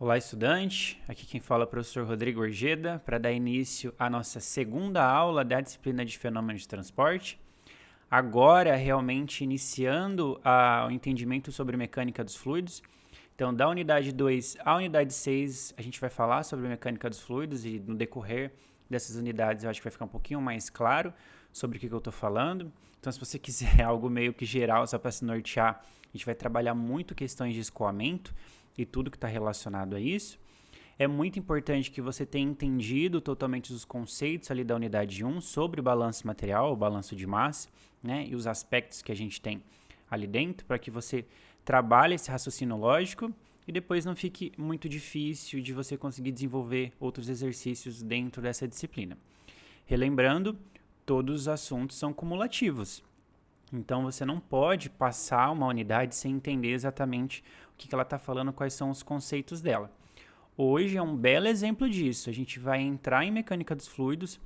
Olá, estudante. Aqui quem fala é o professor Rodrigo Orjeda para dar início à nossa segunda aula da disciplina de fenômenos de transporte. Agora, realmente iniciando o entendimento sobre mecânica dos fluidos. Então, da unidade 2 à unidade 6, a gente vai falar sobre mecânica dos fluidos e no decorrer dessas unidades eu acho que vai ficar um pouquinho mais claro sobre o que eu estou falando. Então, se você quiser algo meio que geral, só para se nortear, a gente vai trabalhar muito questões de escoamento e tudo que está relacionado a isso. É muito importante que você tenha entendido totalmente os conceitos ali da unidade 1 sobre o balanço material, o balanço de massa, né, e os aspectos que a gente tem ali dentro, para que você trabalhe esse raciocínio lógico e depois não fique muito difícil de você conseguir desenvolver outros exercícios dentro dessa disciplina. Relembrando, todos os assuntos são cumulativos. Então, você não pode passar uma unidade sem entender exatamente o que ela está falando, quais são os conceitos dela. Hoje é um belo exemplo disso. A gente vai entrar em mecânica dos fluidos.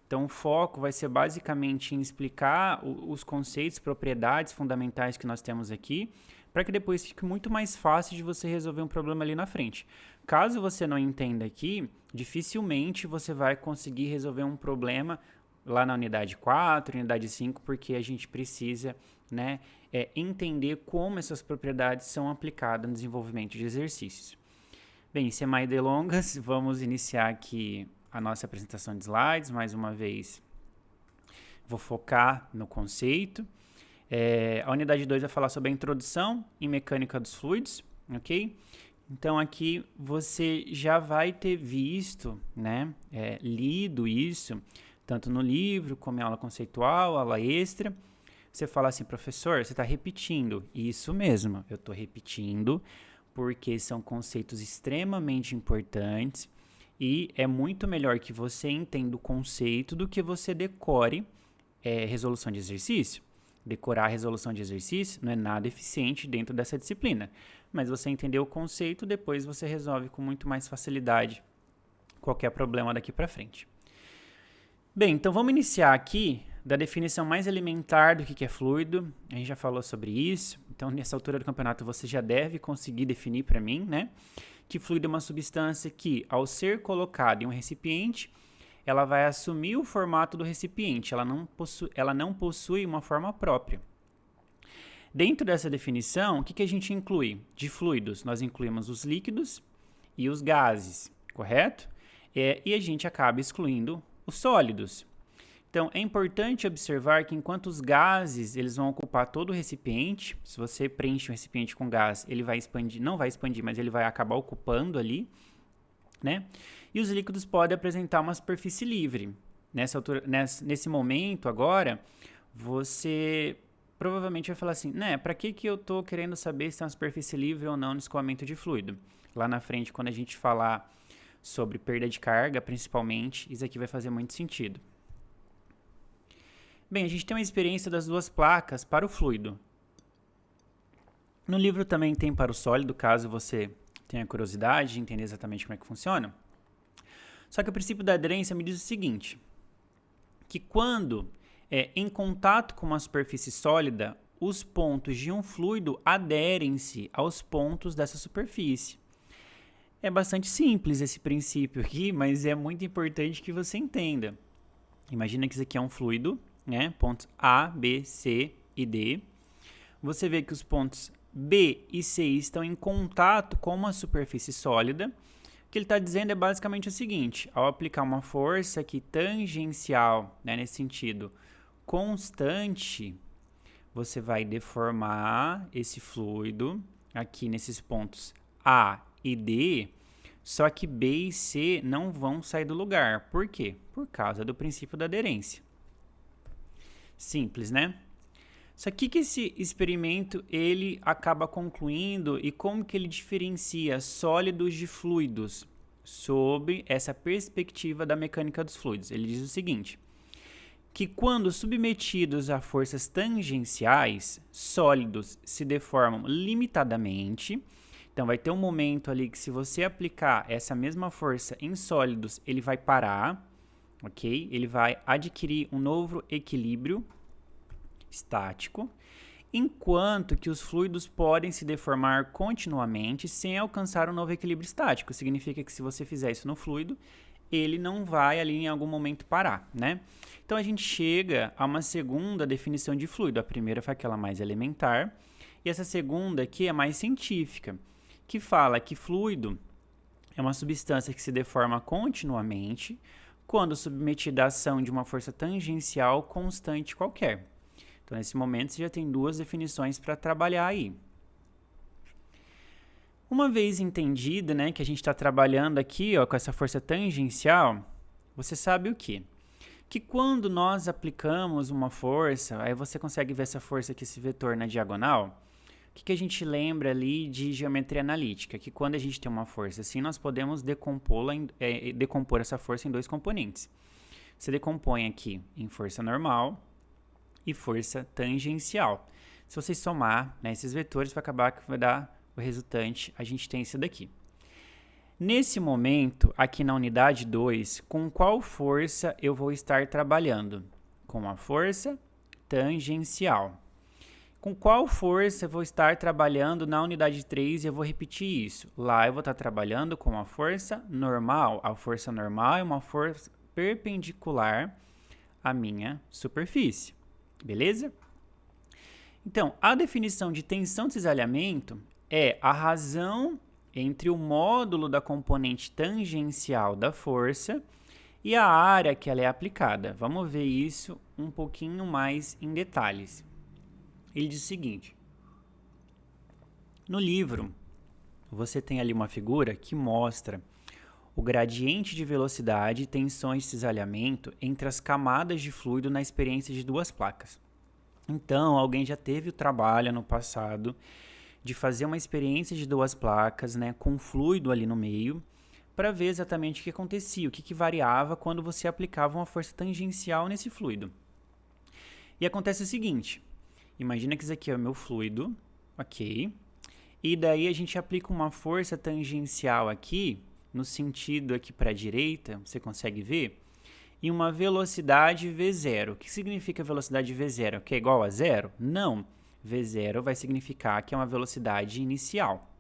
Então, o foco vai ser basicamente em explicar os conceitos, propriedades fundamentais que nós temos aqui, para que depois fique muito mais fácil de você resolver um problema ali na frente. Caso você não entenda aqui, dificilmente você vai conseguir resolver um problema lá na unidade 4, unidade 5, porque a gente precisa, né, entender como essas propriedades são aplicadas no desenvolvimento de exercícios. Bem, sem mais delongas, vamos iniciar aqui a nossa apresentação de slides. Mais uma vez, vou focar no conceito. A unidade 2 vai falar sobre a introdução em mecânica dos fluidos, ok? Então, aqui você já vai ter visto, né, lido isso, tanto no livro, como em aula conceitual, aula extra. Você fala assim, professor, você está repetindo. Isso mesmo, eu estou repetindo, porque são conceitos extremamente importantes e é muito melhor que você entenda o conceito do que você decore resolução de exercício. Decorar a resolução de exercício não é nada eficiente dentro dessa disciplina, mas você entender o conceito, depois você resolve com muito mais facilidade qualquer problema daqui para frente. Bem, então vamos iniciar aqui da definição mais elementar do que é fluido. A gente já falou sobre isso, então nessa altura do campeonato você já deve conseguir definir para mim, né? Que fluido é uma substância que, ao ser colocada em um recipiente, ela vai assumir o formato do recipiente, ela não possui uma forma própria. Dentro dessa definição, o que a gente inclui? De fluidos, nós incluímos os líquidos e os gases, correto? E a gente acaba excluindo os sólidos. Então, é importante observar que enquanto os gases eles vão ocupar todo o recipiente, se você preenche um recipiente com gás, ele vai expandir, não vai expandir, mas ele vai acabar ocupando ali, né? E os líquidos podem apresentar uma superfície livre. Nesse momento agora, você provavelmente vai falar assim, né, para que eu estou querendo saber se tem uma superfície livre ou não no escoamento de fluido? Lá na frente, quando a gente falar sobre perda de carga, principalmente, isso aqui vai fazer muito sentido. Bem, a gente tem uma experiência das duas placas para o fluido. No livro também tem para o sólido, caso você tenha curiosidade de entender exatamente como é que funciona. Só que o princípio da aderência me diz o seguinte, que quando em contato com uma superfície sólida, os pontos de um fluido aderem-se aos pontos dessa superfície. É bastante simples esse princípio aqui, mas é muito importante que você entenda. Imagina que isso aqui é um fluido, né? Pontos A, B, C e D. Você vê que os pontos B e C estão em contato com uma superfície sólida. O que ele está dizendo é basicamente o seguinte, ao aplicar uma força aqui tangencial, né, nesse sentido, constante, você vai deformar esse fluido aqui nesses pontos A e D, só que B e C não vão sair do lugar. Por quê? Por causa do princípio da aderência. Simples, né? Só que esse experimento ele acaba concluindo e como que ele diferencia sólidos de fluidos sob essa perspectiva da mecânica dos fluidos. Ele diz o seguinte, que quando submetidos a forças tangenciais, sólidos se deformam limitadamente. Então, vai ter um momento ali que se você aplicar essa mesma força em sólidos, ele vai parar, ok? Ele vai adquirir um novo equilíbrio estático. enquanto que os fluidos podem se deformar continuamente sem alcançar um novo equilíbrio estático. Significa que se você fizer isso no fluido, ele não vai ali em algum momento parar, né? Então a gente chega a uma segunda definição de fluido. A primeira foi aquela mais elementar, e essa segunda aqui é mais científica, que fala que fluido é uma substância que se deforma continuamente quando submetida à ação de uma força tangencial constante qualquer. Então, nesse momento, você já tem duas definições para trabalhar aí. Uma vez entendida, né, que a gente está trabalhando aqui ó, com essa força tangencial, você sabe o quê? Que quando nós aplicamos uma força, aí você consegue ver essa força aqui, esse vetor na diagonal. O que a gente lembra ali de geometria analítica? Que quando a gente tem uma força assim, nós podemos decompor essa força em dois componentes. Você decompõe aqui em força normal e força tangencial. Se você somar, né, esses vetores, vai acabar que vai dar o resultante, a gente tem esse daqui. Nesse momento, aqui na unidade 2, com qual força eu vou estar trabalhando? Com a força tangencial. Com qual força eu vou estar trabalhando na unidade 3 e eu vou repetir isso? Lá eu vou estar trabalhando com a força normal. A força normal é uma força perpendicular à minha superfície. Beleza? Então, a definição de tensão de cisalhamento é a razão entre o módulo da componente tangencial da força e a área que ela é aplicada. Vamos ver isso um pouquinho mais em detalhes. Ele diz o seguinte: no livro, você tem ali uma figura que mostra o gradiente de velocidade e tensões de cisalhamento entre as camadas de fluido na experiência de duas placas. Então, alguém já teve o trabalho no passado de fazer uma experiência de duas placas, né, com fluido ali no meio, para ver exatamente o que acontecia, o que variava quando você aplicava uma força tangencial nesse fluido. E acontece o seguinte: imagina que isso aqui é o meu fluido, ok? E daí a gente aplica uma força tangencial aqui, no sentido aqui para a direita, você consegue ver? E uma velocidade V0. O que significa velocidade V0? Que é igual a zero? Não. V0 vai significar que é uma velocidade inicial.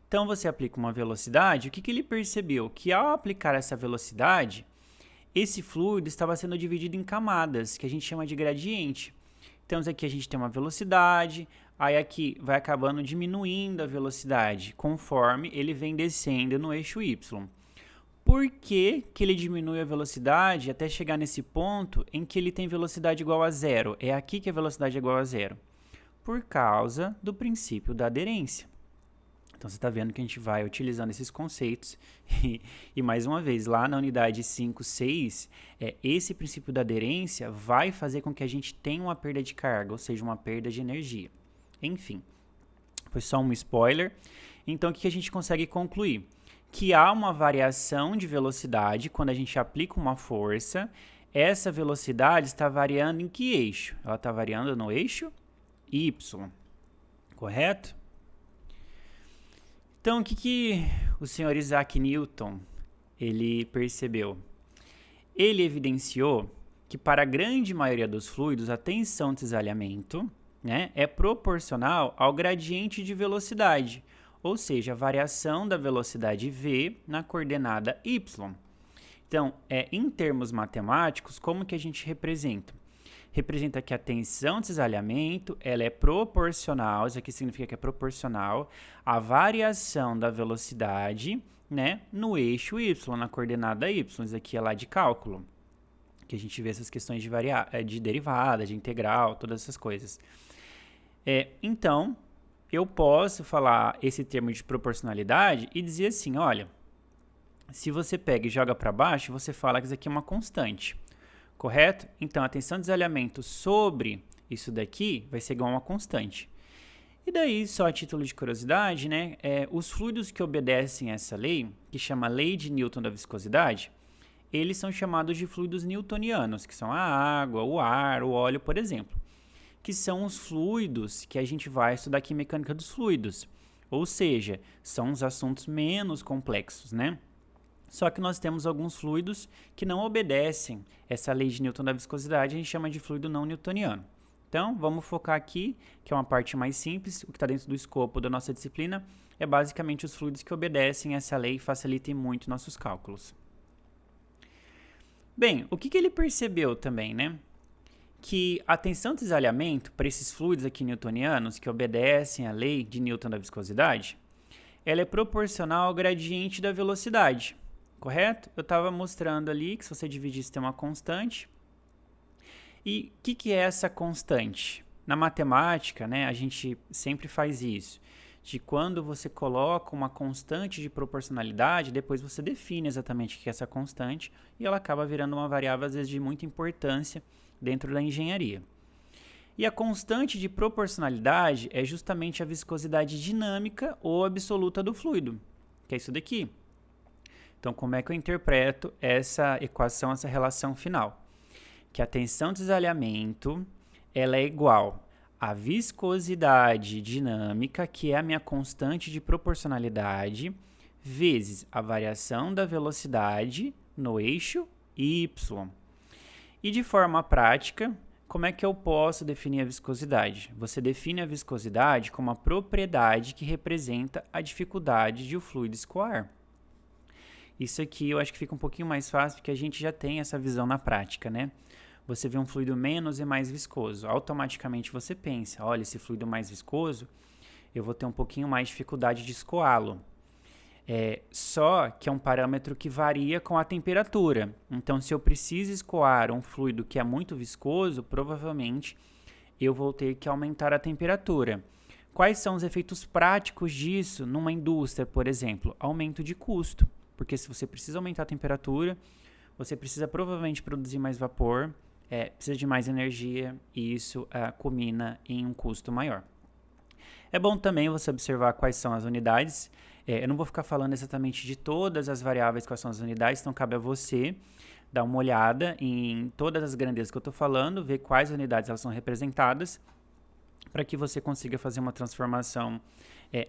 Então, você aplica uma velocidade, o que ele percebeu? Que ao aplicar essa velocidade, esse fluido estava sendo dividido em camadas, que a gente chama de gradiente. Então, aqui a gente tem uma velocidade, aí aqui vai acabando diminuindo a velocidade, conforme ele vem descendo no eixo Y. Por que ele diminui a velocidade até chegar nesse ponto em que ele tem velocidade igual a zero? É aqui que a velocidade é igual a zero. Por causa do princípio da aderência. Então, você está vendo que a gente vai utilizando esses conceitos. E mais uma vez, lá na unidade 5, 6, esse princípio da aderência vai fazer com que a gente tenha uma perda de carga, ou seja, uma perda de energia. Enfim, foi só um spoiler. Então, o que a gente consegue concluir? Que há uma variação de velocidade quando a gente aplica uma força. Essa velocidade está variando em que eixo? Ela está variando no eixo Y, correto? Então, o que o senhor Isaac Newton ele percebeu? Ele evidenciou que para a grande maioria dos fluidos, a tensão de cisalhamento, né, é proporcional ao gradiente de velocidade, ou seja, a variação da velocidade v na coordenada y. Então, em termos matemáticos, como que a gente representa? Representa que a tensão de cisalhamento ela é proporcional, isso aqui significa que é proporcional à variação da velocidade, né, no eixo y, na coordenada y. Isso aqui é lá de cálculo, que a gente vê essas questões de derivada, de integral, todas essas coisas. Então, eu posso falar esse termo de proporcionalidade e dizer assim, olha, se você pega e joga para baixo, você fala que isso aqui é uma constante. Correto? Então, a tensão de cisalhamento sobre isso daqui vai ser igual a uma constante. E daí, só a título de curiosidade, né, os fluidos que obedecem a essa lei, que chama lei de Newton da viscosidade, eles são chamados de fluidos newtonianos, que são a água, o ar, o óleo, por exemplo, que são os fluidos que a gente vai estudar aqui em mecânica dos fluidos. Ou seja, são os assuntos menos complexos, né? Só que nós temos alguns fluidos que não obedecem essa lei de Newton da viscosidade, a gente chama de fluido não newtoniano. Então, vamos focar aqui, que é uma parte mais simples, o que está dentro do escopo da nossa disciplina é basicamente os fluidos que obedecem a essa lei e facilitem muito nossos cálculos. Bem, o que ele percebeu também, né? Que a tensão de desalhamento para esses fluidos aqui newtonianos que obedecem à lei de Newton da viscosidade, ela é proporcional ao gradiente da velocidade, correto? Eu estava mostrando ali que se você dividisse tem uma constante. E o que é essa constante? Na matemática, né, a gente sempre faz isso. De quando você coloca uma constante de proporcionalidade, depois você define exatamente o que é essa constante e ela acaba virando uma variável, às vezes, de muita importância dentro da engenharia. E a constante de proporcionalidade é justamente a viscosidade dinâmica ou absoluta do fluido, que é isso daqui. Então, como é que eu interpreto essa equação, essa relação final? Que a tensão de desalhamento ela é igual à viscosidade dinâmica, que é a minha constante de proporcionalidade, vezes a variação da velocidade no eixo y. E de forma prática, como é que eu posso definir a viscosidade? Você define a viscosidade como a propriedade que representa a dificuldade de o fluido escoar. Isso aqui eu acho que fica um pouquinho mais fácil, porque a gente já tem essa visão na prática, né? Você vê um fluido menos e mais viscoso, automaticamente você pensa, olha, esse fluido mais viscoso, eu vou ter um pouquinho mais de dificuldade de escoá-lo. Só que é um parâmetro que varia com a temperatura. Então, se eu preciso escoar um fluido que é muito viscoso, provavelmente eu vou ter que aumentar a temperatura. Quais são os efeitos práticos disso numa indústria, por exemplo? Aumento de custo, porque se você precisa aumentar a temperatura, você precisa provavelmente produzir mais vapor, precisa de mais energia e isso culmina em um custo maior. É bom também você observar quais são as unidades. Eu não vou ficar falando exatamente de todas as variáveis quais são as unidades, então cabe a você dar uma olhada em todas as grandezas que eu estou falando, ver quais unidades elas são representadas, para que você consiga fazer uma transformação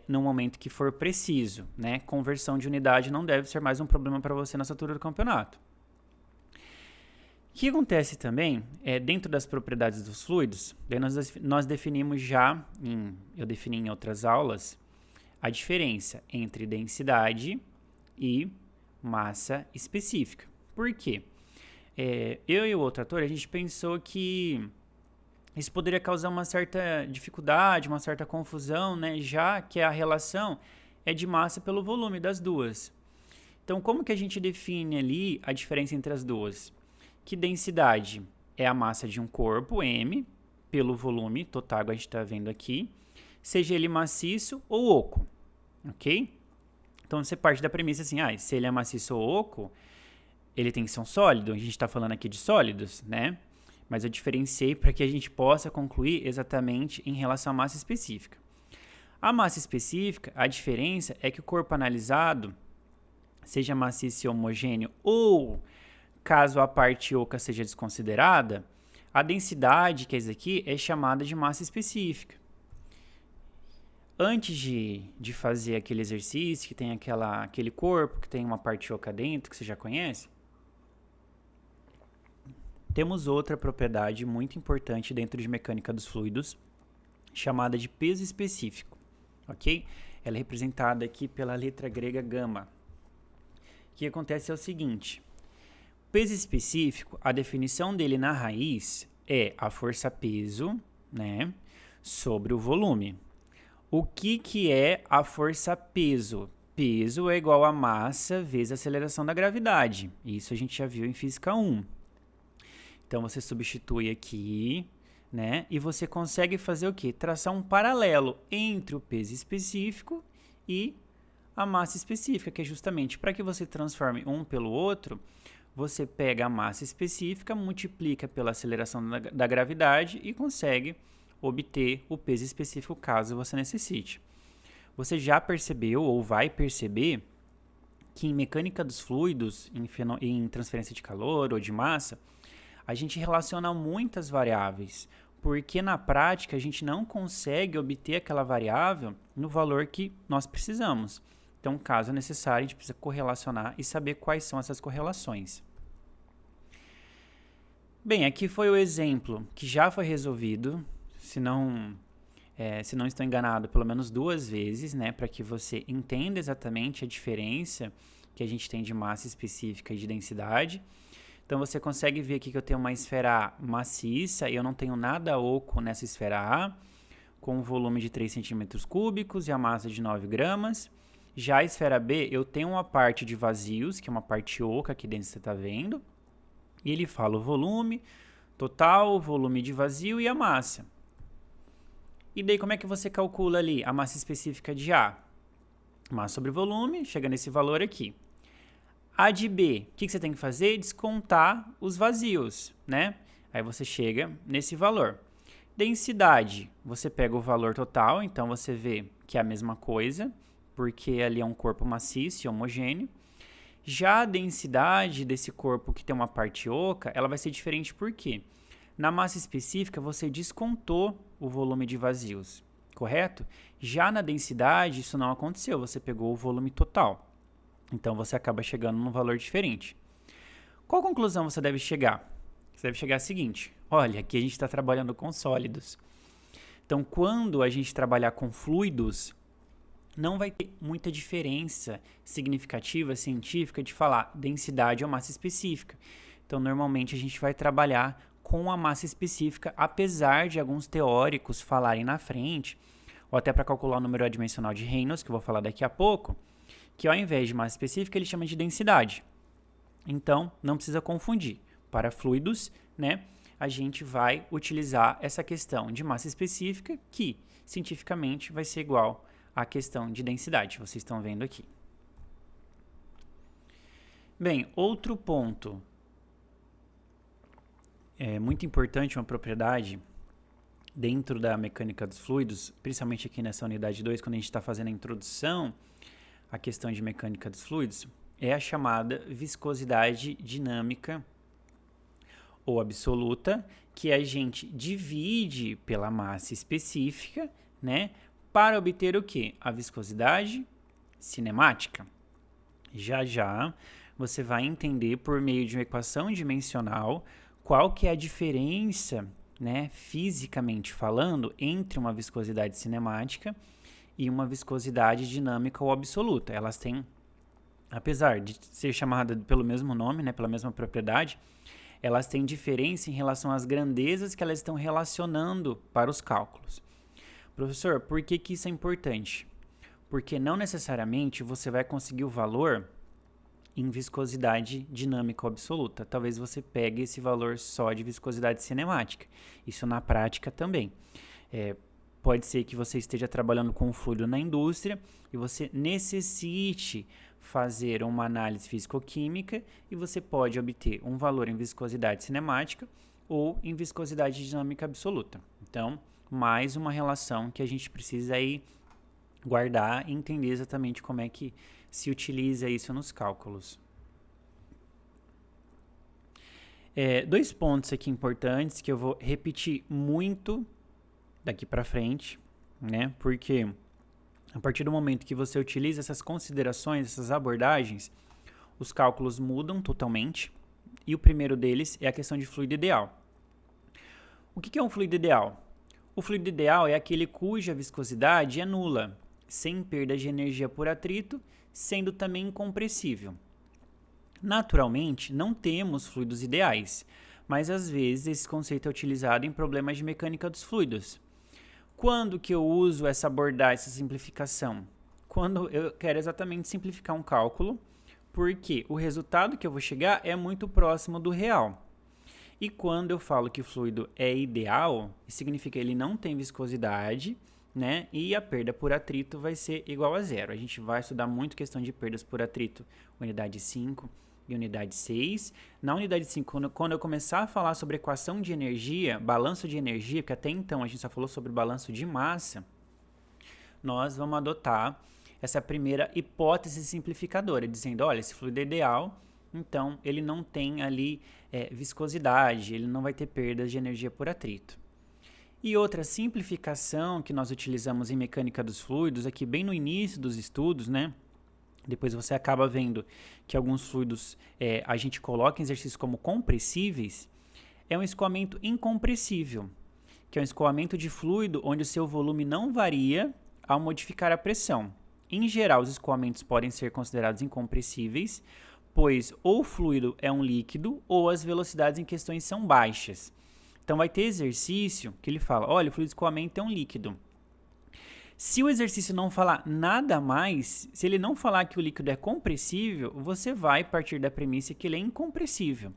no momento que for preciso, né? Conversão de unidade não deve ser mais um problema para você nessa altura do campeonato. O que acontece também dentro das propriedades dos fluidos, daí nós definimos já, eu defini em outras aulas, a diferença entre densidade e massa específica. Por quê? Eu e o outro ator, a gente pensou que isso poderia causar uma certa dificuldade, uma certa confusão, né? Já que a relação é de massa pelo volume das duas. Então, como que a gente define ali a diferença entre as duas? Que densidade é a massa de um corpo, m, pelo volume total, a gente está vendo aqui, seja ele maciço ou oco, ok? Então, você parte da premissa assim, se ele é maciço ou oco, ele tem que ser um sólido, a gente está falando aqui de sólidos, né? Mas eu diferenciei para que a gente possa concluir exatamente em relação à massa específica. A massa específica, a diferença é que o corpo analisado, seja maciço e homogêneo ou caso a parte oca seja desconsiderada, a densidade, que é isso aqui, é chamada de massa específica. Antes de fazer aquele exercício que tem aquele corpo, que tem uma parte oca dentro, que você já conhece, temos outra propriedade muito importante dentro de mecânica dos fluidos, chamada de peso específico, ok? Ela é representada aqui pela letra grega gama. O que acontece é o seguinte: peso específico, a definição dele na raiz é a força-peso, né, sobre o volume. O que é a força-peso? Peso é igual a massa vezes a aceleração da gravidade. Isso a gente já viu em Física 1. Então, você substitui aqui, né, e você consegue fazer o quê? Traçar um paralelo entre o peso específico e a massa específica, que é justamente para que você transforme um pelo outro, você pega a massa específica, multiplica pela aceleração da gravidade e consegue obter o peso específico caso você necessite. Você já percebeu ou vai perceber que em mecânica dos fluidos, em transferência de calor ou de massa, a gente relaciona muitas variáveis, porque na prática a gente não consegue obter aquela variável no valor que nós precisamos. Então, caso necessário, a gente precisa correlacionar e saber quais são essas correlações. Bem, aqui foi o exemplo que já foi resolvido, se não estou enganado, pelo menos 2 vezes, né, para que você entenda exatamente a diferença que a gente tem de massa específica e de densidade. Então, você consegue ver aqui que eu tenho uma esfera A maciça e eu não tenho nada oco nessa esfera A, com um volume de 3 centímetros cúbicos e a massa de 9 gramas. Já a esfera B, eu tenho uma parte de vazios, que é uma parte oca aqui dentro, você está vendo. E ele fala o volume total, o volume de vazio e a massa. E daí como é que você calcula ali a massa específica de A? Massa sobre volume, chega nesse valor aqui. A de B, o que você tem que fazer? Descontar os vazios, né? Aí você chega nesse valor. Densidade, você pega o valor total, então você vê que é a mesma coisa, porque ali é um corpo maciço e homogêneo. Já a densidade desse corpo que tem uma parte oca, ela vai ser diferente por quê? Na massa específica, você descontou o volume de vazios, correto? Já na densidade, isso não aconteceu, você pegou o volume total. Então, você acaba chegando num valor diferente. Qual conclusão você deve chegar? Você deve chegar a seguinte: olha, aqui a gente está trabalhando com sólidos. Então, quando a gente trabalhar com fluidos, não vai ter muita diferença significativa, científica, de falar densidade ou massa específica. Então, normalmente, a gente vai trabalhar com a massa específica, apesar de alguns teóricos falarem na frente, ou até para calcular o número adimensional de Reynolds, que eu vou falar daqui a pouco, que ao invés de massa específica, ele chama de densidade. Então, não precisa confundir. Para fluidos, né, a gente vai utilizar essa questão de massa específica, que cientificamente vai ser igual à questão de densidade, vocês estão vendo aqui. Bem, outro ponto muito importante, uma propriedade dentro da mecânica dos fluidos, principalmente aqui nessa unidade 2, quando a gente está fazendo a introdução à questão de mecânica dos fluidos, é a chamada viscosidade dinâmica ou absoluta, que a gente divide pela massa específica, né, para obter o quê? A viscosidade cinemática. Já já você vai entender por meio de uma equação dimensional qual que é a diferença, né, fisicamente falando, entre uma viscosidade cinemática e uma viscosidade dinâmica ou absoluta. Elas têm, apesar de ser chamada pelo mesmo nome, né, pela mesma propriedade, elas têm diferença em relação às grandezas que elas estão relacionando para os cálculos. Professor, por que isso é importante? Porque não necessariamente você vai conseguir o valor em viscosidade dinâmica ou absoluta. Talvez você pegue esse valor só de viscosidade cinemática. Isso na prática também. Pode ser que você esteja trabalhando com fluido na indústria e você necessite fazer uma análise físico-química e você pode obter um valor em viscosidade cinemática ou em viscosidade dinâmica absoluta. Então, mais uma relação que a gente precisa aí guardar e entender exatamente como é que se utiliza isso nos cálculos. 2 pontos aqui importantes que eu vou repetir muito daqui para frente, né? Porque a partir do momento que você utiliza essas considerações, essas abordagens, os cálculos mudam totalmente. E o primeiro deles é a questão de fluido ideal. O que é um fluido ideal? O fluido ideal é aquele cuja viscosidade é nula, sem perda de energia por atrito, sendo também incompressível. Naturalmente, não temos fluidos ideais, mas às vezes esse conceito é utilizado em problemas de mecânica dos fluidos. Quando que eu uso essa abordagem, essa simplificação? Quando eu quero exatamente simplificar um cálculo, porque o resultado que eu vou chegar é muito próximo do real. E quando eu falo que o fluido é ideal, significa que ele não tem viscosidade, né? E a perda por atrito vai ser igual a zero. A gente vai estudar muito questão de perdas por atrito, unidade 5 e unidade 6. Na unidade 5, quando eu começar a falar sobre equação de energia, balanço de energia, porque até então a gente só falou sobre balanço de massa, nós vamos adotar essa primeira hipótese simplificadora, dizendo, olha, esse fluido é ideal, então ele não tem ali viscosidade, ele não vai ter perdas de energia por atrito. E outra simplificação que nós utilizamos em mecânica dos fluidos, aqui bem no início dos estudos, né? Depois você acaba vendo que alguns fluidos a gente coloca em exercícios como compressíveis, é um escoamento incompressível, que é um escoamento de fluido onde o seu volume não varia ao modificar a pressão. Em geral, os escoamentos podem ser considerados incompressíveis, pois ou o fluido é um líquido ou as velocidades em questões são baixas. Então, vai ter exercício que ele fala, olha, o fluido de escoamento é um líquido. Se o exercício não falar nada mais, se ele não falar que o líquido é compressível, você vai partir da premissa que ele é incompressível.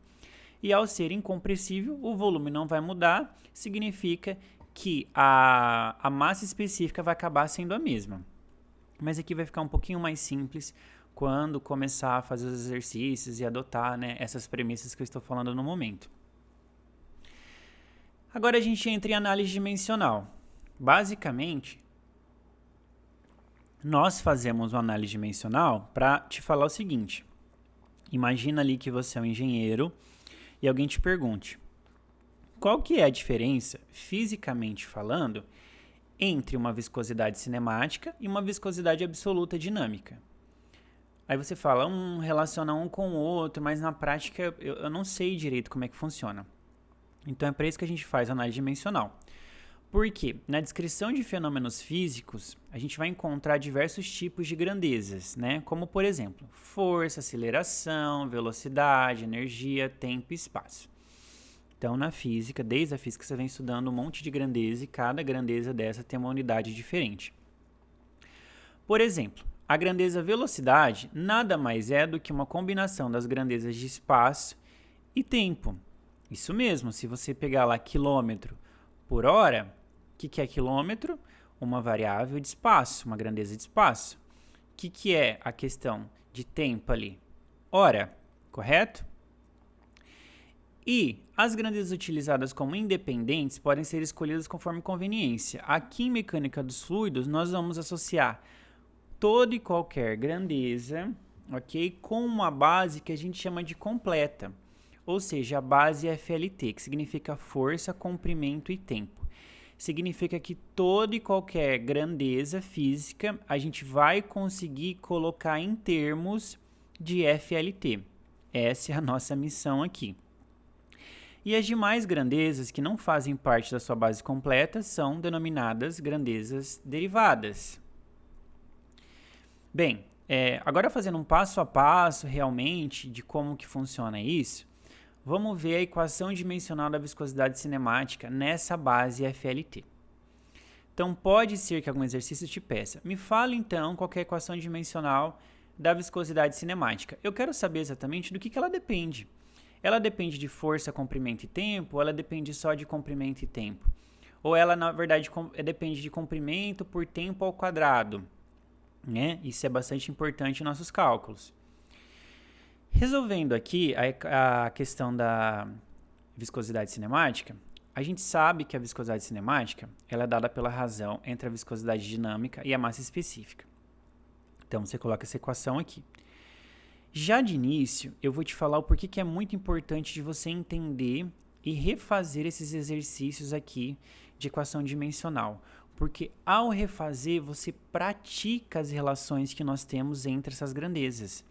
E ao ser incompressível, o volume não vai mudar, significa que a massa específica vai acabar sendo a mesma. Mas aqui vai ficar um pouquinho mais simples quando começar a fazer os exercícios e adotar, né, essas premissas que eu estou falando no momento. Agora a gente entra em análise dimensional. Basicamente, nós fazemos uma análise dimensional para te falar o seguinte. Imagina ali que você é um engenheiro e alguém te pergunte, qual que é a diferença, fisicamente falando, entre uma viscosidade cinemática e uma viscosidade absoluta dinâmica? Aí você fala, relaciona um com o outro, mas na prática eu não sei direito como é que funciona. Então é para isso que a gente faz análise dimensional. Porque na descrição de fenômenos físicos, a gente vai encontrar diversos tipos de grandezas, né? Como, por exemplo, força, aceleração, velocidade, energia, tempo e espaço. Então, na física, desde a física, você vem estudando um monte de grandeza e cada grandeza dessa tem uma unidade diferente. Por exemplo, a grandeza velocidade nada mais é do que uma combinação das grandezas de espaço e tempo. Isso mesmo, se você pegar lá quilômetro por hora, o que é quilômetro? Uma variável de espaço, uma grandeza de espaço. O que é a questão de tempo ali? Hora, correto? E as grandezas utilizadas como independentes podem ser escolhidas conforme conveniência. Aqui em mecânica dos fluidos, nós vamos associar toda e qualquer grandeza, ok, com uma base que a gente chama de completa. Ou seja, a base FLT, que significa força, comprimento e tempo. Significa que toda e qualquer grandeza física a gente vai conseguir colocar em termos de FLT. Essa é a nossa missão aqui. E as demais grandezas que não fazem parte da sua base completa são denominadas grandezas derivadas. Bem, agora fazendo um passo a passo realmente de como que funciona isso, vamos ver a equação dimensional da viscosidade cinemática nessa base FLT. Então, pode ser que algum exercício te peça. Me fala, então, qual é a equação dimensional da viscosidade cinemática. Eu quero saber exatamente do que ela depende. Ela depende de força, comprimento e tempo, ou ela depende só de comprimento e tempo? Ou ela, na verdade, depende de comprimento por tempo ao quadrado? Né? Isso é bastante importante em nossos cálculos. Resolvendo aqui a questão da viscosidade cinemática, a gente sabe que a viscosidade cinemática ela é dada pela razão entre a viscosidade dinâmica e a massa específica. Então, você coloca essa equação aqui. Já de início, eu vou te falar o porquê que é muito importante de você entender e refazer esses exercícios aqui de equação dimensional. Porque ao refazer, você pratica as relações que nós temos entre essas grandezas.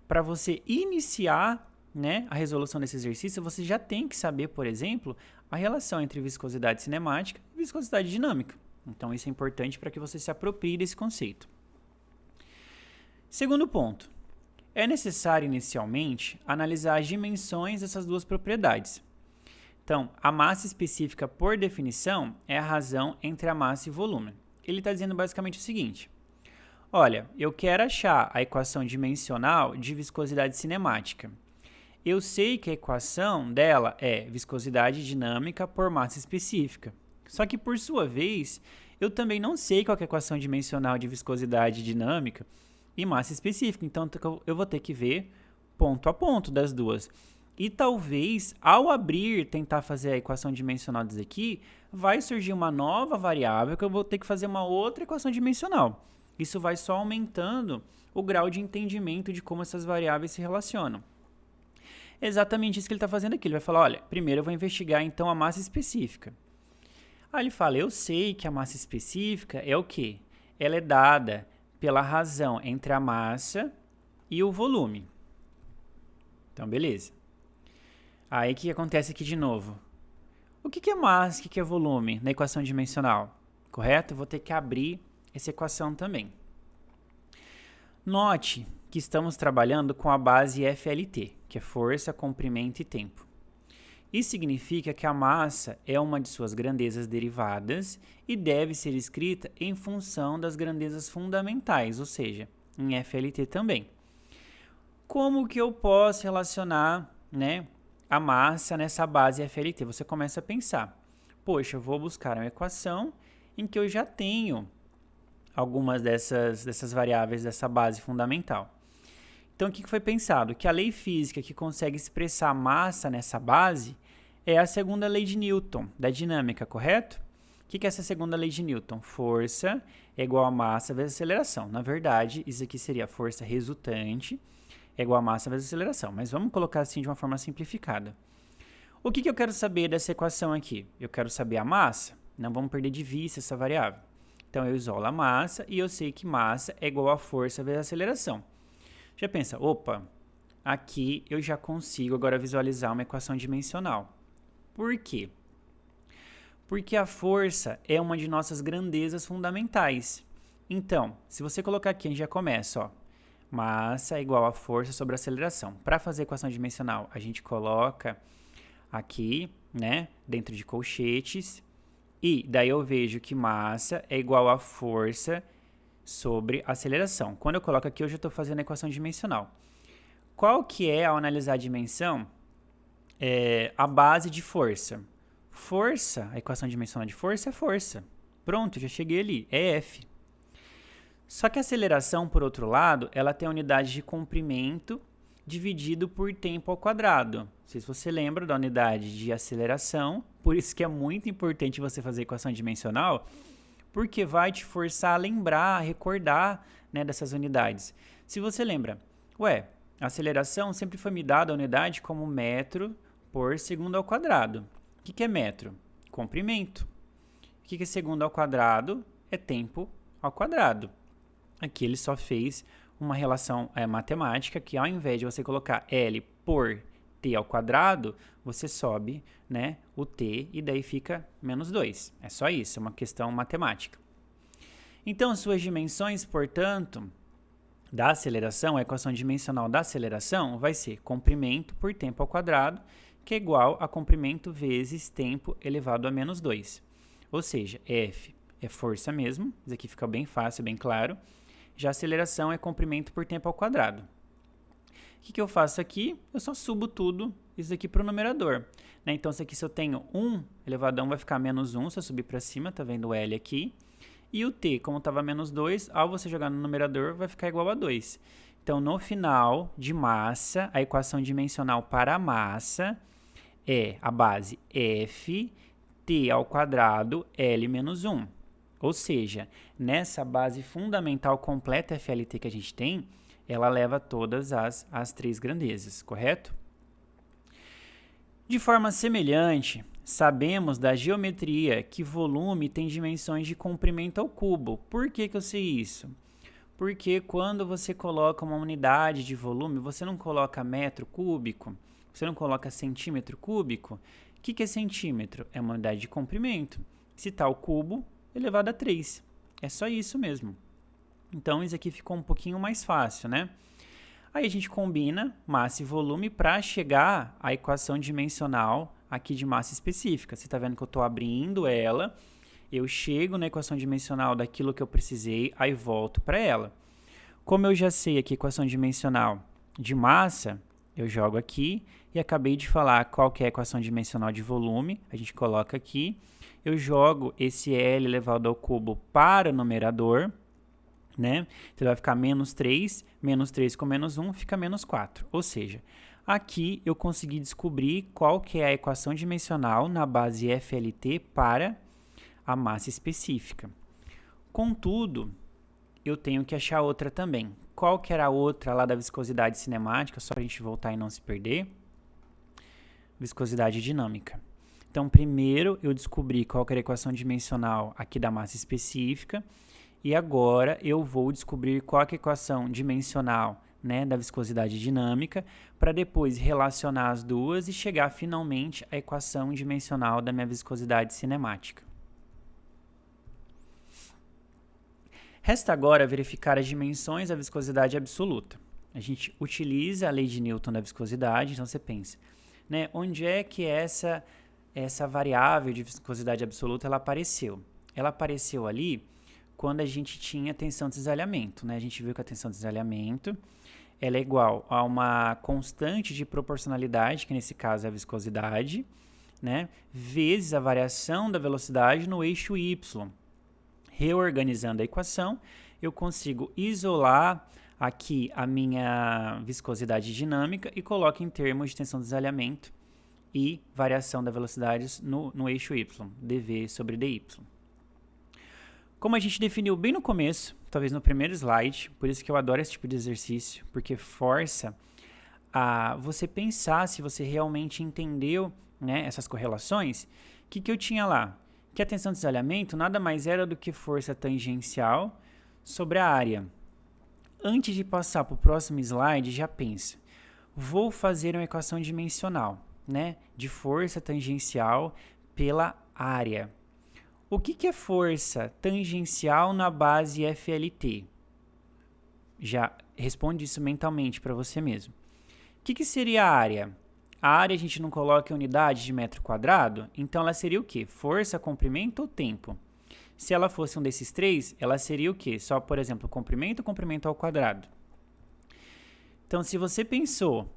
Para você iniciar, né, a resolução desse exercício, você já tem que saber, por exemplo, a relação entre viscosidade cinemática e viscosidade dinâmica. Então, isso é importante para que você se aproprie desse conceito. Segundo ponto, é necessário inicialmente analisar as dimensões dessas duas propriedades. Então, a massa específica, por definição, é a razão entre a massa e volume. Ele está dizendo basicamente o seguinte: olha, eu quero achar a equação dimensional de viscosidade cinemática. Eu sei que a equação dela é viscosidade dinâmica por massa específica. Só que, por sua vez, eu também não sei qual é a equação dimensional de viscosidade dinâmica e massa específica. Então, eu vou ter que ver ponto a ponto das duas. E talvez, ao tentar fazer a equação dimensional disso aqui, vai surgir uma nova variável que eu vou ter que fazer uma outra equação dimensional. Isso vai só aumentando o grau de entendimento de como essas variáveis se relacionam. É exatamente isso que ele está fazendo aqui. Ele vai falar, olha, primeiro eu vou investigar então a massa específica. Aí ele fala, eu sei que a massa específica é o quê? Ela é dada pela razão entre a massa e o volume. Então, beleza. Aí o que acontece aqui de novo? O que é massa, o que é volume na equação dimensional? Correto? Eu vou ter que abrir essa equação também. Note que estamos trabalhando com a base FLT, que é força, comprimento e tempo. Isso significa que a massa é uma de suas grandezas derivadas e deve ser escrita em função das grandezas fundamentais, ou seja, em FLT também. Como que eu posso relacionar, né, a massa nessa base FLT? Você começa a pensar, poxa, eu vou buscar uma equação em que eu já tenho algumas dessas variáveis dessa base fundamental. Então, o que foi pensado? Que a lei física que consegue expressar a massa nessa base é a segunda lei de Newton, da dinâmica, correto? O que é essa segunda lei de Newton? Força é igual a massa vezes aceleração. Na verdade, isso aqui seria a força resultante é igual a massa vezes aceleração. Mas vamos colocar assim de uma forma simplificada. O que eu quero saber dessa equação aqui? Eu quero saber a massa. Não vamos perder de vista essa variável. Então, eu isolo a massa e eu sei que massa é igual a força vezes aceleração. Já pensa, opa, aqui eu já consigo agora visualizar uma equação dimensional. Por quê? Porque a força é uma de nossas grandezas fundamentais. Então, se você colocar aqui, a gente já começa, ó. Massa é igual a força sobre a aceleração. Para fazer a equação dimensional, a gente coloca aqui, né, dentro de colchetes, e daí eu vejo que massa é igual a força sobre aceleração. Quando eu coloco aqui, eu já estou fazendo a equação dimensional. Qual que é, ao analisar a dimensão, a base de força? Força, a equação dimensional de força é força. Pronto, já cheguei ali, é F. Só que a aceleração, por outro lado, ela tem a unidade de comprimento dividido por tempo ao quadrado. Não sei se você lembra da unidade de aceleração, por isso que é muito importante você fazer equação dimensional, porque vai te forçar a lembrar, a recordar, né, dessas unidades. Se você lembra, a aceleração sempre foi me dada a unidade como metro por segundo ao quadrado. O que é metro? Comprimento. O que é segundo ao quadrado? É tempo ao quadrado. Aqui ele só fez uma relação matemática que ao invés de você colocar L por T ao quadrado, você sobe, né, o T e daí fica menos 2. É só isso, é uma questão matemática. Então, suas dimensões, portanto, da aceleração, a equação dimensional da aceleração vai ser comprimento por tempo ao quadrado, que é igual a comprimento vezes tempo elevado a menos 2. Ou seja, F é força mesmo, isso aqui fica bem fácil, bem claro. Já a aceleração é comprimento por tempo ao quadrado. O que eu faço aqui? Eu só subo tudo isso aqui para o numerador. Né? Então, se eu tenho 1 elevado a 1, vai ficar menos 1, se eu subir para cima, tá vendo o L aqui. E o T, como estava menos 2, ao você jogar no numerador, vai ficar igual a 2. Então, no final de massa, a equação dimensional para a massa é a base F, T ao quadrado, L menos 1. Ou seja, nessa base fundamental completa FLT que a gente tem, ela leva todas as três grandezas, correto? De forma semelhante, sabemos da geometria que volume tem dimensões de comprimento ao cubo. Por que eu sei isso? Porque quando você coloca uma unidade de volume, você não coloca metro cúbico, você não coloca centímetro cúbico. O que é centímetro? É uma unidade de comprimento. Se está o cubo, elevado a 3. É só isso mesmo. Então, isso aqui ficou um pouquinho mais fácil, né? Aí a gente combina massa e volume para chegar à equação dimensional aqui de massa específica. Você está vendo que eu estou abrindo ela, eu chego na equação dimensional daquilo que eu precisei, aí volto para ela. Como eu já sei aqui a equação dimensional de massa, eu jogo aqui e acabei de falar qual que é a equação dimensional de volume, a gente coloca aqui. Eu jogo esse L elevado ao cubo para o numerador, né? Então, vai ficar menos 3 com menos 1 fica menos 4. Ou seja, aqui eu consegui descobrir qual que é a equação dimensional na base FLT para a massa específica. Contudo, eu tenho que achar outra também. Qual que era a outra lá da viscosidade cinemática, só para a gente voltar e não se perder? Viscosidade dinâmica. Então, primeiro eu descobri qual que era a equação dimensional aqui da massa específica E agora eu vou descobrir qual é a equação dimensional, né, da viscosidade dinâmica, para depois relacionar as duas e chegar finalmente à equação dimensional da minha viscosidade cinemática. Resta agora verificar as dimensões da viscosidade absoluta. A gente utiliza a lei de Newton da viscosidade, então você pensa, né, onde é que essa variável de viscosidade absoluta ela apareceu? Ela apareceu ali quando a gente tinha tensão de cisalhamento, né? A gente viu que a tensão de cisalhamento ela é igual a uma constante de proporcionalidade, que nesse caso é a viscosidade, né, vezes a variação da velocidade no eixo y. Reorganizando a equação, eu consigo isolar aqui a minha viscosidade dinâmica e coloco em termos de tensão de cisalhamento e variação da velocidade no eixo y, dv sobre dy. Como a gente definiu bem no começo, talvez no primeiro slide, por isso que eu adoro esse tipo de exercício, porque força a você pensar se você realmente entendeu, né, essas correlações. O que eu tinha lá? Que a tensão de cisalhamento nada mais era do que força tangencial sobre a área. Antes de passar para o próximo slide, já pensa, vou fazer uma equação dimensional, né, de força tangencial pela área. O que é força tangencial na base FLT? Já responde isso mentalmente para você mesmo. O que seria a área? A área a gente não coloca em unidade de metro quadrado, então ela seria o quê? Força, comprimento ou tempo? Se ela fosse um desses três, ela seria o quê? Só, por exemplo, comprimento ao quadrado. Então, se você pensou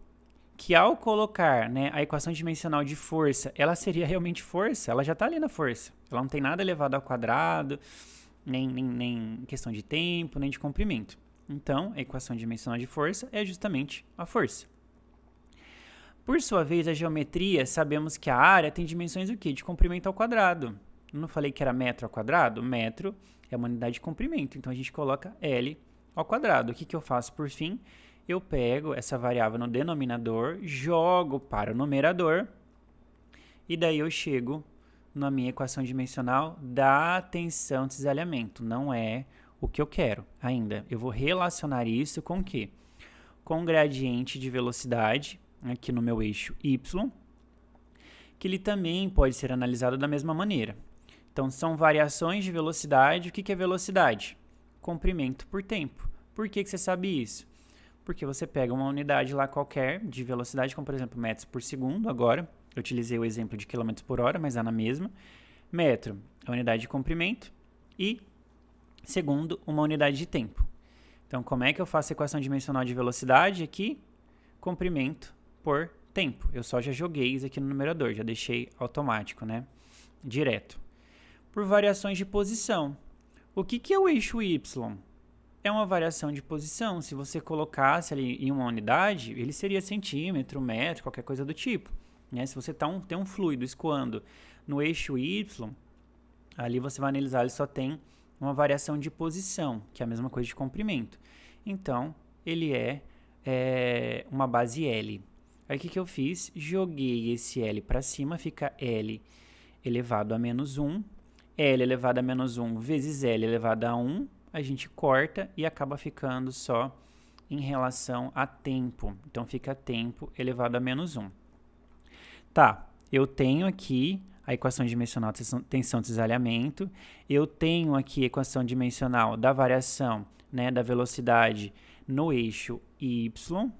que ao colocar, né, a equação dimensional de força, ela seria realmente força, ela já está ali na força. Ela não tem nada elevado ao quadrado, nem questão de tempo, nem de comprimento. Então, a equação dimensional de força é justamente a força. Por sua vez, a geometria, sabemos que a área tem dimensões o quê? De comprimento ao quadrado. Eu não falei que era metro ao quadrado? Metro é uma unidade de comprimento, então a gente coloca L ao quadrado. O que eu faço por fim? Eu pego essa variável no denominador, jogo para o numerador, e daí eu chego na minha equação dimensional da tensão de cisalhamento. Não é o que eu quero ainda. Eu vou relacionar isso com o quê? Com o gradiente de velocidade, aqui no meu eixo y, que ele também pode ser analisado da mesma maneira. Então, são variações de velocidade. O que é velocidade? Comprimento por tempo. Por que você sabe isso? Porque você pega uma unidade lá qualquer de velocidade, como por exemplo metros por segundo, agora eu utilizei o exemplo de quilômetros por hora, mas é na mesma. Metro é a unidade de comprimento e segundo, uma unidade de tempo. Então, como é que eu faço a equação dimensional de velocidade aqui? Comprimento por tempo. Eu só já joguei isso aqui no numerador, já deixei automático, né? Direto. Por variações de posição. O que é o eixo Y? É uma variação de posição. Se você colocasse ali em uma unidade, ele seria centímetro, metro, qualquer coisa do tipo, né? Se você tem um fluido escoando no eixo Y, ali você vai analisar, ele só tem uma variação de posição, que é a mesma coisa de comprimento. Então, ele é uma base L. Aí o que eu fiz? Joguei esse L para cima, fica L elevado a menos 1. L elevado a menos 1 vezes L elevado a 1. A gente corta e acaba ficando só em relação a tempo. Então, fica tempo elevado a menos 1. Tá, eu tenho aqui a equação dimensional de tensão de cisalhamento. Eu tenho aqui a equação dimensional da variação, né, da velocidade no eixo Y.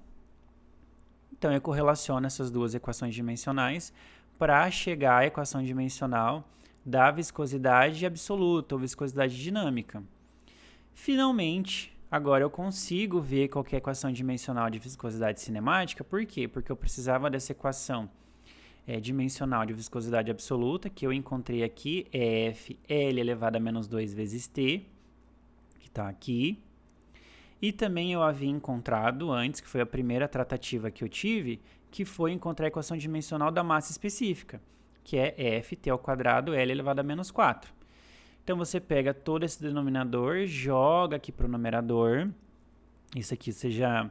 Então, eu correlaciono essas duas equações dimensionais para chegar à equação dimensional da viscosidade absoluta ou viscosidade dinâmica. Finalmente, agora eu consigo ver qual é a equação dimensional de viscosidade cinemática. Por quê? Porque eu precisava dessa equação dimensional de viscosidade absoluta, que eu encontrei aqui, é F L elevado a menos 2 vezes T, que está aqui. E também eu havia encontrado antes, que foi a primeira tratativa que eu tive, que foi encontrar a equação dimensional da massa específica, que é Ft ao quadrado L elevado a menos 4. Então, você pega todo esse denominador, joga aqui para o numerador. Isso aqui você já,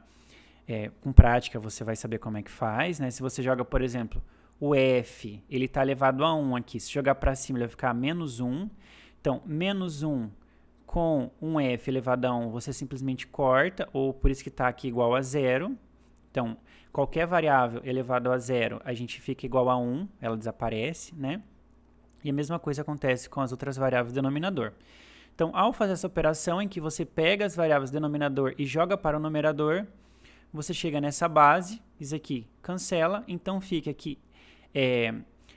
com prática, você vai saber como é que faz, né? Se você joga, por exemplo, o F, ele está elevado a 1 aqui. Se jogar para cima, ele vai ficar menos 1. Então, menos 1 com um f elevado a 1, você simplesmente corta, ou por isso que está aqui igual a 0. Então, qualquer variável elevado a 0, a gente fica igual a 1, ela desaparece, né? E a mesma coisa acontece com as outras variáveis do denominador. Então, ao fazer essa operação em que você pega as variáveis do denominador e joga para o numerador, você chega nessa base, isso aqui cancela, então fica aqui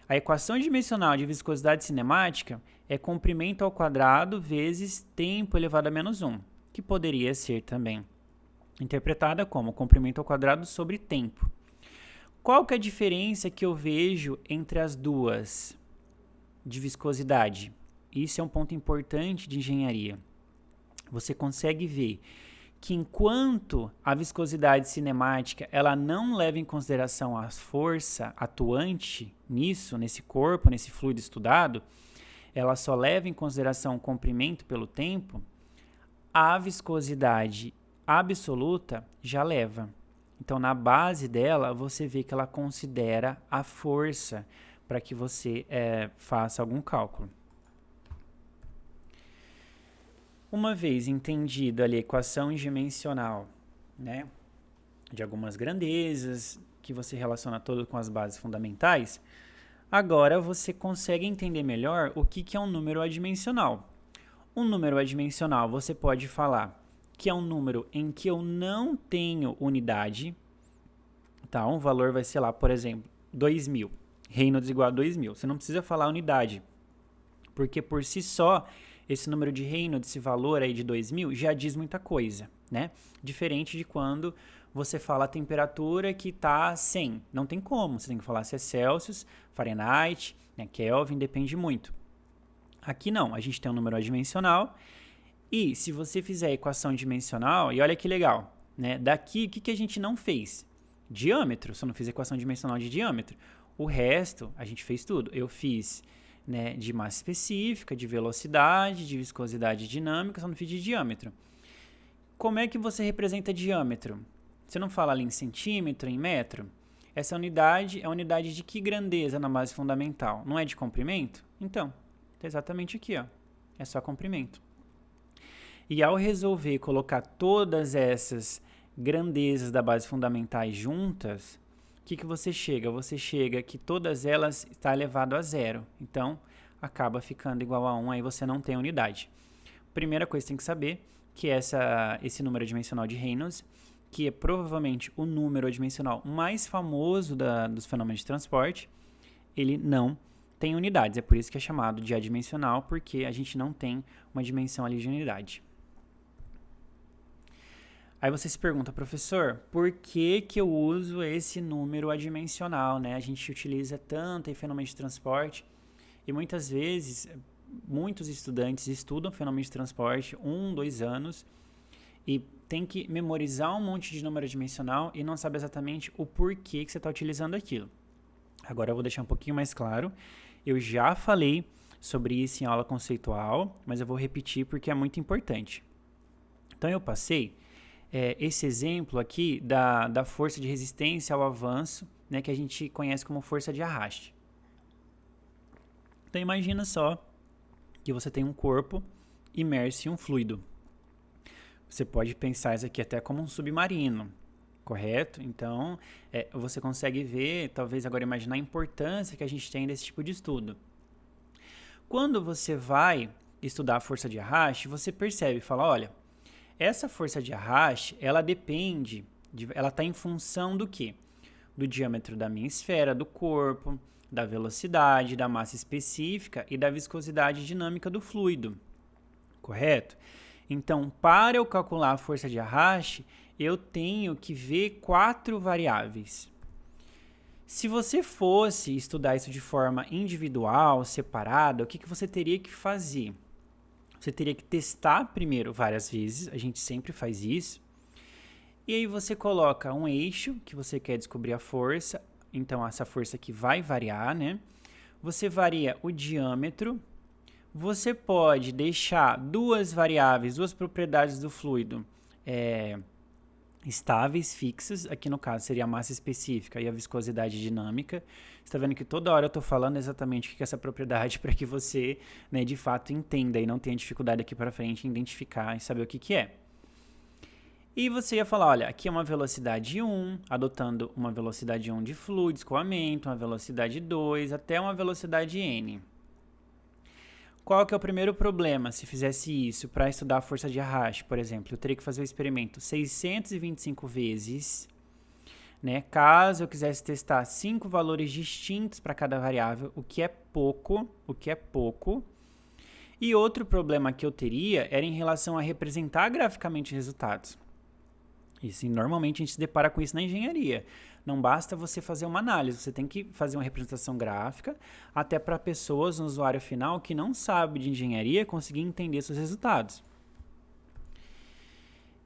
a equação dimensional de viscosidade cinemática é comprimento ao quadrado vezes tempo elevado a menos 1, que poderia ser também interpretada como comprimento ao quadrado sobre tempo. Qual que é a diferença que eu vejo entre as duas de viscosidade? Isso é um ponto importante de engenharia. Você consegue ver que enquanto a viscosidade cinemática ela não leva em consideração a força atuante nesse corpo, nesse fluido estudado, ela só leva em consideração o comprimento pelo tempo, a viscosidade absoluta já leva. Então, na base dela, você vê que ela considera a força para que você faça algum cálculo. Uma vez entendida ali a equação dimensional, né, de algumas grandezas, que você relaciona todo com as bases fundamentais, agora você consegue entender melhor o que é um número adimensional. Um número adimensional, você pode falar que é um número em que eu não tenho unidade, tá? Um valor vai ser lá, por exemplo, 2.000. Reynolds igual a 2.000. Você não precisa falar unidade, porque por si só, esse número de Reynolds, esse valor aí de 2.000, já diz muita coisa, né? Diferente de quando você fala a temperatura que está 100. Não tem como, você tem que falar se é Celsius, Fahrenheit, né, Kelvin, depende muito. Aqui não, a gente tem um número adimensional e se você fizer a equação dimensional, e olha que legal, né? Daqui, o que a gente não fez? Diâmetro, só não fiz equação dimensional de diâmetro. O resto, a gente fez tudo. Eu fiz, né, de massa específica, de velocidade, de viscosidade dinâmica, só não fiz de diâmetro. Como é que você representa diâmetro? Você não fala ali em centímetro, em metro? Essa unidade é a unidade de que grandeza na base fundamental? Não é de comprimento? Então, tá exatamente aqui, ó. É só comprimento. E ao resolver colocar todas essas grandezas da base fundamentais juntas, o que você chega? Você chega que todas elas estão elevado a 0. Então, acaba ficando igual a 1, aí você não tem unidade. Primeira coisa que você tem que saber que esse número adimensional de Reynolds, que é provavelmente o número adimensional mais famoso dos fenômenos de transporte, ele não tem unidades. É por isso que é chamado de adimensional, porque a gente não tem uma dimensão ali de unidade. Aí você se pergunta, professor, por que eu uso esse número adimensional, né? A gente utiliza tanto em fenômeno de transporte e muitas vezes, muitos estudantes estudam fenômeno de transporte 1, 2 anos e tem que memorizar um monte de número adimensional e não sabe exatamente o porquê que você está utilizando aquilo. Agora eu vou deixar um pouquinho mais claro. Eu já falei sobre isso em aula conceitual, mas eu vou repetir porque é muito importante. Então eu passei esse exemplo aqui da força de resistência ao avanço, né, que a gente conhece como força de arraste. Então imagina só que você tem um corpo imerso em um fluido. Você pode pensar isso aqui até como um submarino, correto? Então você consegue ver, talvez agora imaginar a importância que a gente tem desse tipo de estudo. Quando você vai estudar a força de arraste, você percebe, fala, olha, essa força de arraste, ela depende, ela está em função do quê? Do diâmetro da minha esfera, do corpo, da velocidade, da massa específica e da viscosidade dinâmica do fluido, correto? Então, para eu calcular a força de arraste, eu tenho que ver 4 variáveis. Se você fosse estudar isso de forma individual, separada, o que você teria que fazer? Você teria que testar primeiro várias vezes, a gente sempre faz isso. E aí você coloca um eixo que você quer descobrir a força, então essa força aqui vai variar, né? Você varia o diâmetro. Você pode deixar duas variáveis, duas propriedades do fluido estáveis, fixas, aqui no caso seria a massa específica e a viscosidade dinâmica. Você está vendo que toda hora eu estou falando exatamente o que é essa propriedade para que você, né, de fato entenda e não tenha dificuldade aqui para frente em identificar e saber o que é. E você ia falar, olha, aqui é uma velocidade 1, adotando uma velocidade 1 de fluido, escoamento, uma velocidade 2, até uma velocidade n. Qual que é o primeiro problema se fizesse isso para estudar a força de arraste, por exemplo? Eu teria que fazer o experimento 625 vezes, né? Caso eu quisesse testar 5 valores distintos para cada variável, o que é pouco. E outro problema que eu teria era em relação a representar graficamente resultados. E sim, normalmente a gente se depara com isso na engenharia. Não basta você fazer uma análise, você tem que fazer uma representação gráfica, até para pessoas, no usuário final, que não sabe de engenharia, conseguir entender seus resultados.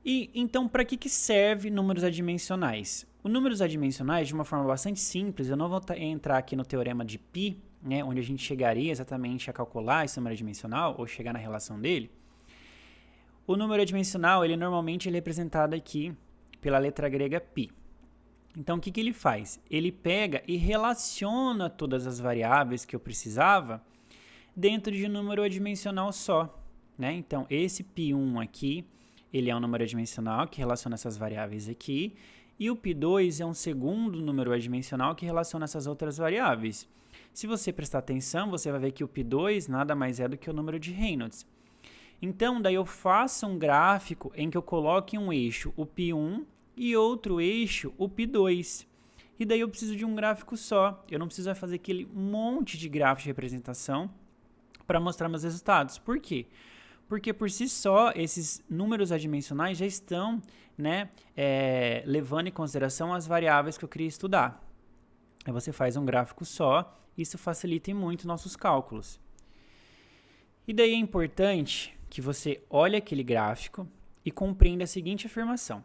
E então, para que serve números adimensionais? Os números adimensionais, de uma forma bastante simples, eu não vou entrar aqui no teorema de π, né, onde a gente chegaria exatamente a calcular esse número adimensional, ou chegar na relação dele. O número adimensional, ele normalmente é representado aqui pela letra grega π. Então, o que ele faz? Ele pega e relaciona todas as variáveis que eu precisava dentro de um número adimensional só, né? Então, esse π1 aqui, ele é um número adimensional que relaciona essas variáveis aqui, e o π2 é um segundo número adimensional que relaciona essas outras variáveis. Se você prestar atenção, você vai ver que o π2 nada mais é do que o número de Reynolds. Então, daí eu faço um gráfico em que eu coloque um eixo, o π1, e outro eixo, o π2. E daí eu preciso de um gráfico só. Eu não preciso fazer aquele monte de gráficos de representação para mostrar meus resultados. Por quê? Porque por si só, esses números adimensionais já estão, né, levando em consideração as variáveis que eu queria estudar. Aí você faz um gráfico só, isso facilita muito nossos cálculos. E daí é importante que você olhe aquele gráfico e compreenda a seguinte afirmação,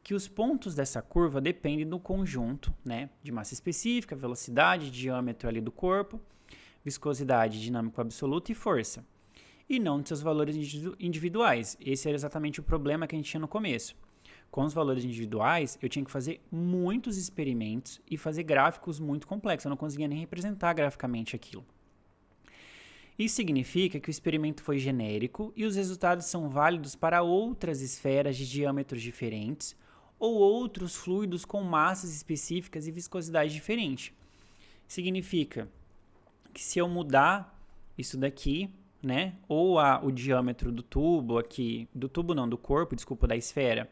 que os pontos dessa curva dependem do conjunto, né, de massa específica, velocidade, diâmetro ali do corpo, viscosidade, dinâmico absoluto e força, e não de seus valores individuais. Esse era exatamente o problema que a gente tinha no começo. Com os valores individuais, eu tinha que fazer muitos experimentos e fazer gráficos muito complexos. Eu não conseguia nem representar graficamente aquilo. Isso significa que o experimento foi genérico e os resultados são válidos para outras esferas de diâmetros diferentes ou outros fluidos com massas específicas e viscosidade diferente. Significa que se eu mudar isso daqui, né, ou o diâmetro do tubo aqui, do corpo, da esfera,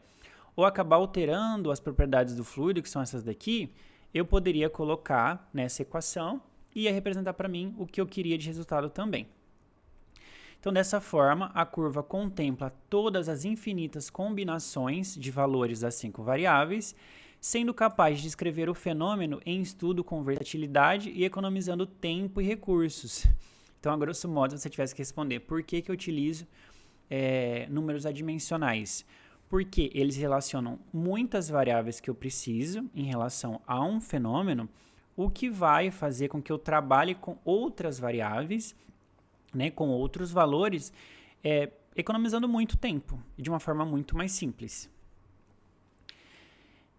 ou acabar alterando as propriedades do fluido, que são essas daqui, eu poderia colocar nessa equação e ia representar para mim o que eu queria de resultado também. Então, dessa forma, a curva contempla todas as infinitas combinações de valores das 5 variáveis, sendo capaz de descrever o fenômeno em estudo com versatilidade e economizando tempo e recursos. Então, a grosso modo, se você tivesse que responder por que eu utilizo números adimensionais, porque eles relacionam muitas variáveis que eu preciso em relação a um fenômeno, o que vai fazer com que eu trabalhe com outras variáveis, né, com outros valores, economizando muito tempo e de uma forma muito mais simples.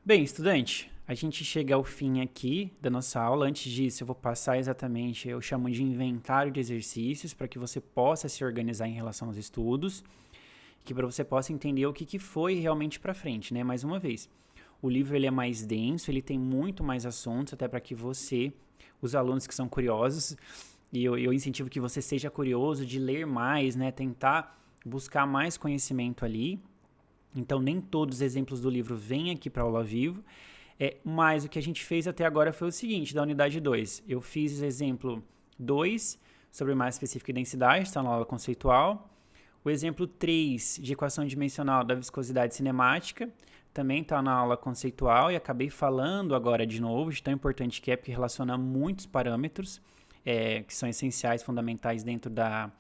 Bem, estudante, a gente chega ao fim aqui da nossa aula. Antes disso, eu vou passar exatamente, eu chamo de inventário de exercícios, para que você possa se organizar em relação aos estudos, que para você possa entender o que foi realmente para frente, né? Mais uma vez, o livro ele é mais denso, ele tem muito mais assuntos, até para que você, os alunos que são curiosos, e eu incentivo que você seja curioso de ler mais, né? Tentar buscar mais conhecimento ali. Então, nem todos os exemplos do livro vêm aqui para aula ao vivo, mas o que a gente fez até agora foi o seguinte, da unidade 2. Eu fiz o exemplo 2 sobre massa específica e densidade, está na aula conceitual. O exemplo 3 de equação dimensional da viscosidade cinemática também está na aula conceitual e acabei falando agora de novo, de tão importante que é, porque relaciona muitos parâmetros que são essenciais, fundamentais dentro da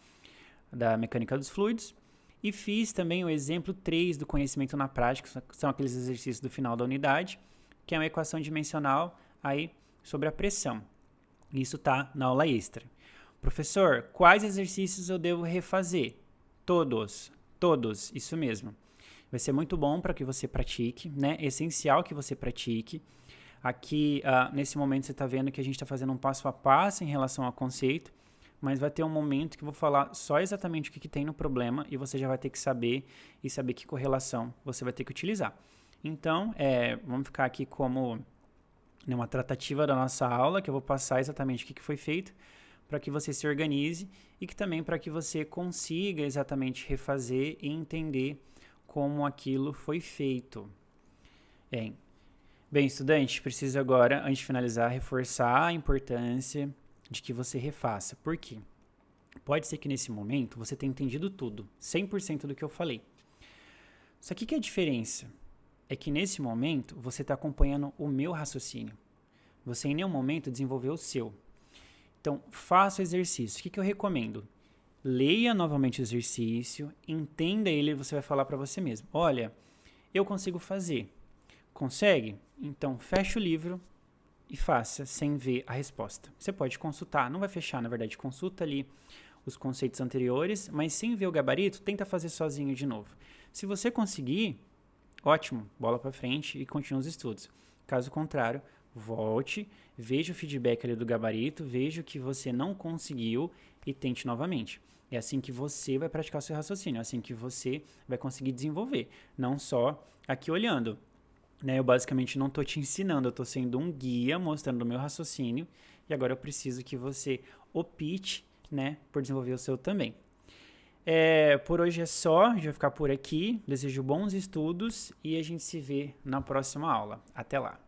mecânica dos fluidos. E fiz também o exemplo 3 do conhecimento na prática, que são aqueles exercícios do final da unidade, que é uma equação dimensional aí sobre a pressão. Isso está na aula extra. Professor, quais exercícios eu devo refazer? Todos, isso mesmo. Vai ser muito bom para que você pratique, né? Essencial que você pratique. Aqui, nesse momento, você está vendo que a gente está fazendo um passo a passo em relação ao conceito, mas vai ter um momento que eu vou falar só exatamente o que tem no problema e você já vai ter que saber e saber que correlação você vai ter que utilizar. Então, vamos ficar aqui como uma tratativa da nossa aula, que eu vou passar exatamente o que foi feito, para que você se organize e que também para que você consiga exatamente refazer e entender como aquilo foi feito. Bem, estudante, preciso agora, antes de finalizar, reforçar a importância de que você refaça. Por quê? Pode ser que nesse momento você tenha entendido tudo, 100% do que eu falei. Só que a diferença é que nesse momento você está acompanhando o meu raciocínio. Você em nenhum momento desenvolveu o seu. Então, faça o exercício. O que eu recomendo? Leia novamente o exercício, entenda ele e você vai falar para você mesmo. Olha, eu consigo fazer. Consegue? Então, feche o livro e faça sem ver a resposta. Você pode consultar, não vai fechar, na verdade, consulta ali os conceitos anteriores, mas sem ver o gabarito, tenta fazer sozinho de novo. Se você conseguir, ótimo, bola para frente e continue os estudos. Caso contrário, volte, veja o feedback ali do gabarito, veja o que você não conseguiu e tente novamente. É assim que você vai praticar o seu raciocínio, é assim que você vai conseguir desenvolver, não só aqui olhando. Né? Eu basicamente não estou te ensinando, eu estou sendo um guia mostrando o meu raciocínio e agora eu preciso que você opte, né, por desenvolver o seu também. Por hoje é só, a gente vai ficar por aqui. Desejo bons estudos e a gente se vê na próxima aula. Até lá!